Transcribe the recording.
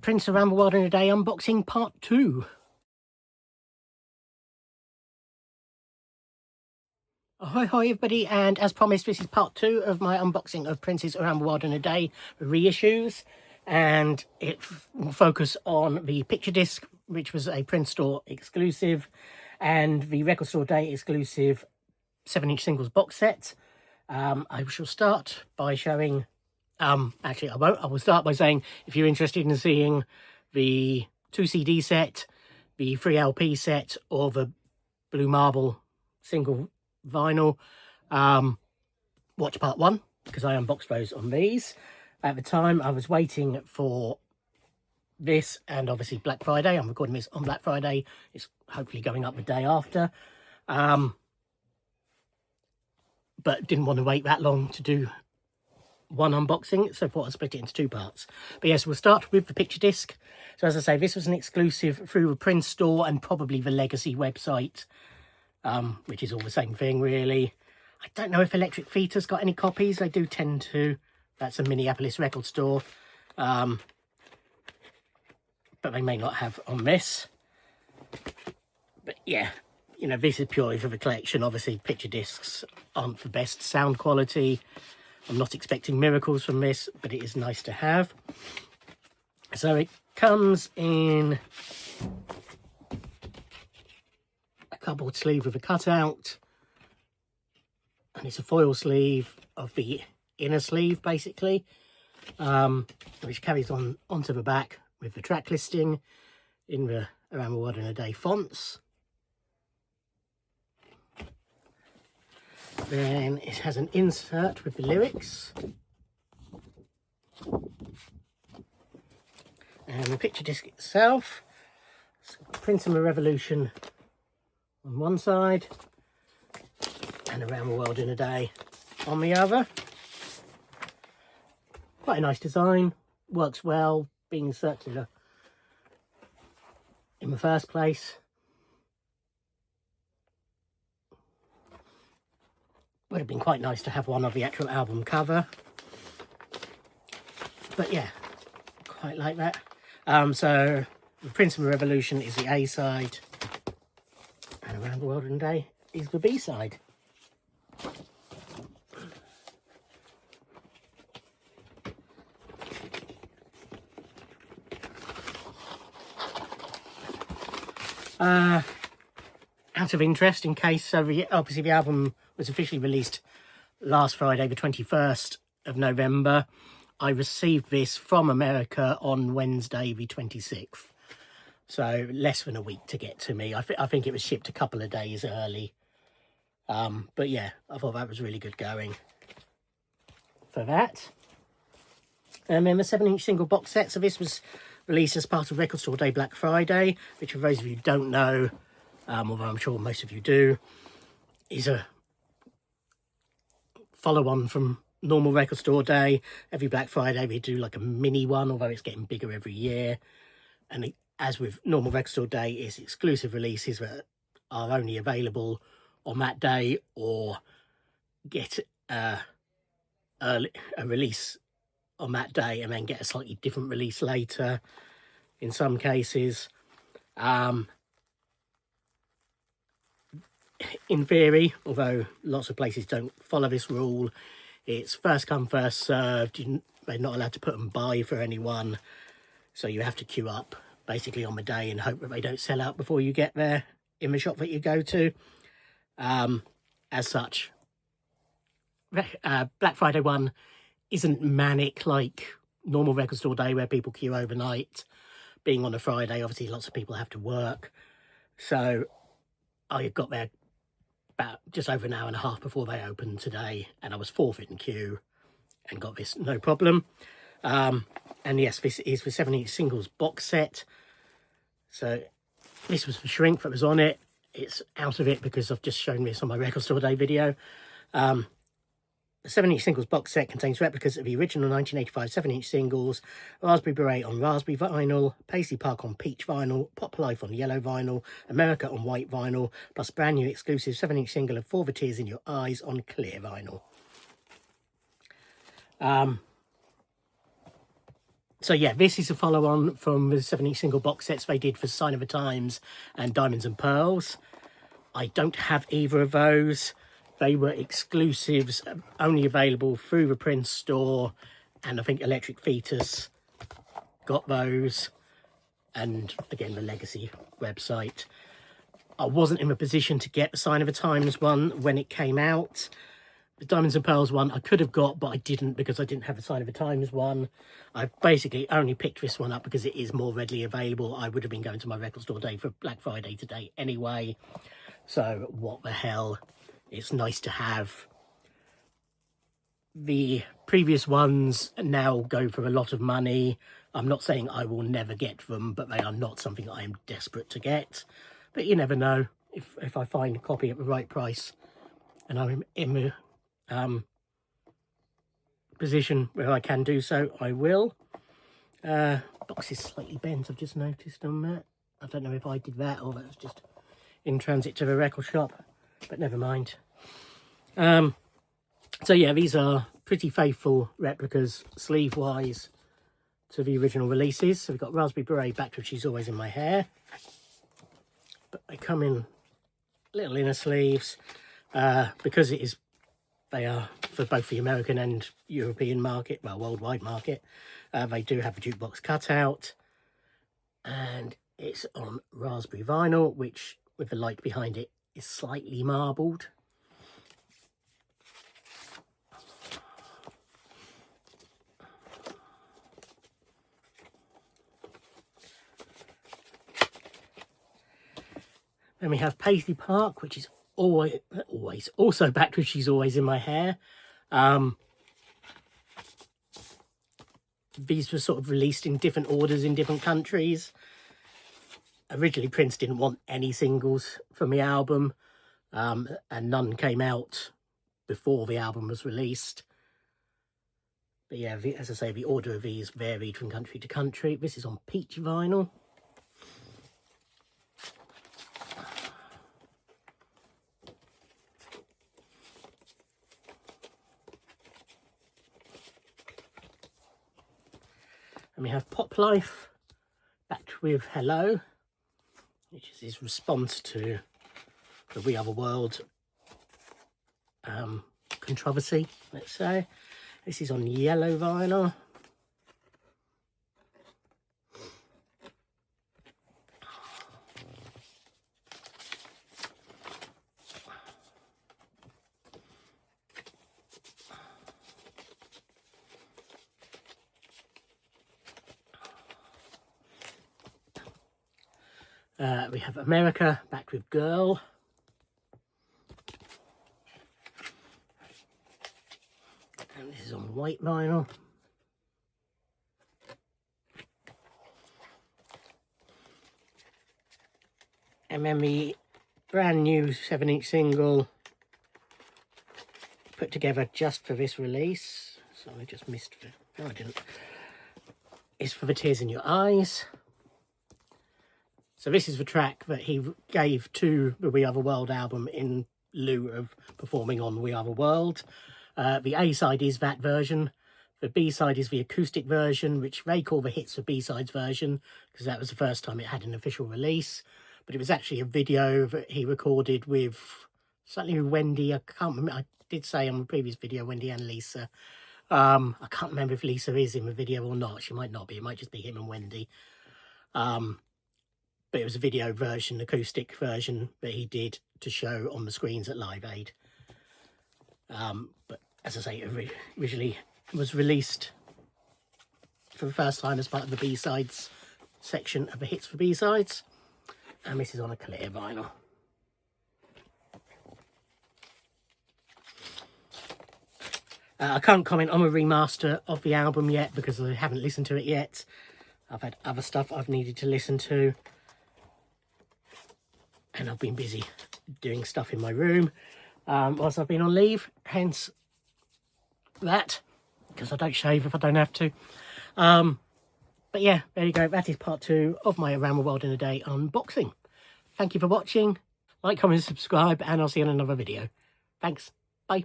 Prince Around the World in a Day unboxing part 2. Ahoy everybody, and as promised this is part 2 of my unboxing of Princes Around the World in a Day reissues, and it will focus on the picture disc, which was a Prince Store exclusive, and the Record Store Day exclusive 7-inch singles box set. I shall start by showing, actually I won't, I will start by saying if you're interested in seeing the 2 CD set, the 3 LP set, or the Blue Marble single vinyl, watch part 1, because I unboxed those on these. At the time I was waiting for this and obviously Black Friday. I'm recording this on Black Friday. It's hopefully going up the day after, but didn't want to wait that long to do one unboxing, so I thought I'd split it into 2 parts. But yes, we'll start with the picture disc. So as I say, this was an exclusive through the Prince Store and probably the Legacy website, which is all the same thing really. I don't know if Electric Feet's got any copies. They do tend to. That's a Minneapolis record store, but they may not have on this. But yeah, you know, this is purely for the collection. Obviously picture discs aren't the best sound quality. I'm not expecting miracles from this, but it is nice to have. So it comes in a cardboard sleeve with a cutout, and it's a foil sleeve of the inner sleeve basically, which carries on onto the back with the track listing in the Around the World in a Day fonts. Then it has an insert with the lyrics, and the picture disc itself. It's got Prince and the Revolution on one side and Around the World in a Day on the other. Quite a nice design, works well being circular in the first place. Would have been quite nice to have one of the actual album cover, but yeah, quite like that. So the Prince of the Revolution is the A side, and Around the World in a Day is the B side. Out of interest, in case, so obviously the album was officially released last Friday, the 21st of November. I received this from America on Wednesday, the 26th. So less than a week to get to me. I think it was shipped a couple of days early. But yeah, I thought that was really good going for that. And then the 7-inch single box set. So this was released as part of Record Store Day Black Friday, which for those of you who don't know, although I'm sure most of you do, is a follow-on from normal Record Store Day. Every Black Friday we do like a mini one, although it's getting bigger every year. And as with normal Record Store Day, it's exclusive releases that are only available on that day, or get a release on that day and then get a slightly different release later in some cases. In theory, although lots of places don't follow this rule, it's first come first served. They're not allowed to put them by for anyone, so you have to queue up basically on the day and hope that they don't sell out before you get there in the shop that you go to. As such, Black Friday one isn't manic like normal Record Store Day where people queue overnight. Being on a Friday, obviously lots of people have to work, so I got there about just over an hour and a half before they opened today, and I was 4th in queue and got this no problem. And yes, this is the 7-inch singles box set. So this was the shrink that was on it. It's out of it because I've just shown this on my Record Store Day video. The 7-inch singles box set contains replicas of the original 1985 7-inch singles, Raspberry Beret on raspberry vinyl, Paisley Park on peach vinyl, Pop Life on yellow vinyl, America on white vinyl, plus brand new exclusive 7-inch single of For the Tears in Your Eyes on clear vinyl. So yeah, this is a follow-on from the 7-inch single box sets they did for Sign of the Times and Diamonds and Pearls. I don't have either of those. They were exclusives, only available through the Prince store, and I think Electric Fetus got those, and again the Legacy website. I wasn't in a position to get the Sign of the Times one when it came out. The Diamonds and Pearls one I could have got, but I didn't because I didn't have the Sign of the Times one. I basically only picked this one up because it is more readily available. I would have been going to my record store day for Black Friday today anyway. So what the hell, it's nice to have. The previous ones now go for a lot of money. I'm not saying I will never get them, but they are not something I am desperate to get. But you never know. If I find a copy at the right price and I'm in the position where I can do so, I will. Box is slightly bent, I've just noticed on that. I don't know if I did that or that was just in transit to the record shop, but never mind. So yeah, these are pretty faithful replicas sleeve wise to the original releases. So we've got Raspberry Beret backed with She's Always in My Hair, but they come in little inner sleeves because they are for both the American and European market, well, worldwide market. They do have a jukebox cutout, and it's on raspberry vinyl, which with the light behind it is slightly marbled. Then we have Paisley Park, which is always also backed with She's Always in My Hair. These were sort of released in different orders in different countries. Originally, Prince didn't want any singles from the album, and none came out before the album was released. But yeah, as I say, the order of these varied from country to country. This is on peach vinyl. And we have Pop Life, backed with Hello, which is his response to the We Are the World controversy, let's say. This is on yellow vinyl. We have America, backed with Girl. And this is on white vinyl. And then the brand new 7-inch single put together just for this release. So I just missed it. No, I didn't. It's for the Tears in Your Eyes. So this is the track that he gave to the We Are the World album in lieu of performing on We Are the World. The A-side is that version. The B-side is the acoustic version, which they call the Hits for B-sides version, because that was the first time it had an official release. But it was actually a video that he recorded with, certainly with Wendy. I can't remember. I did say on the previous video, Wendy and Lisa. I can't remember if Lisa is in the video or not. She might not be. It might just be him and Wendy. But it was a video version, acoustic version that he did to show on the screens at Live Aid. But as I say, it originally was released for the first time as part of the B-sides section of the Hits for B-sides. And this is on a clear vinyl. I can't comment on a remaster of the album yet because I haven't listened to it yet. I've had other stuff I've needed to listen to. And I've been busy doing stuff in my room whilst I've been on leave, hence that, because I don't shave if I don't have to. But yeah, there you go. That is part 2 of my Around the World in a Day unboxing. Thank you for watching. Like, comment, subscribe, and I'll see you in another video. Thanks. Bye.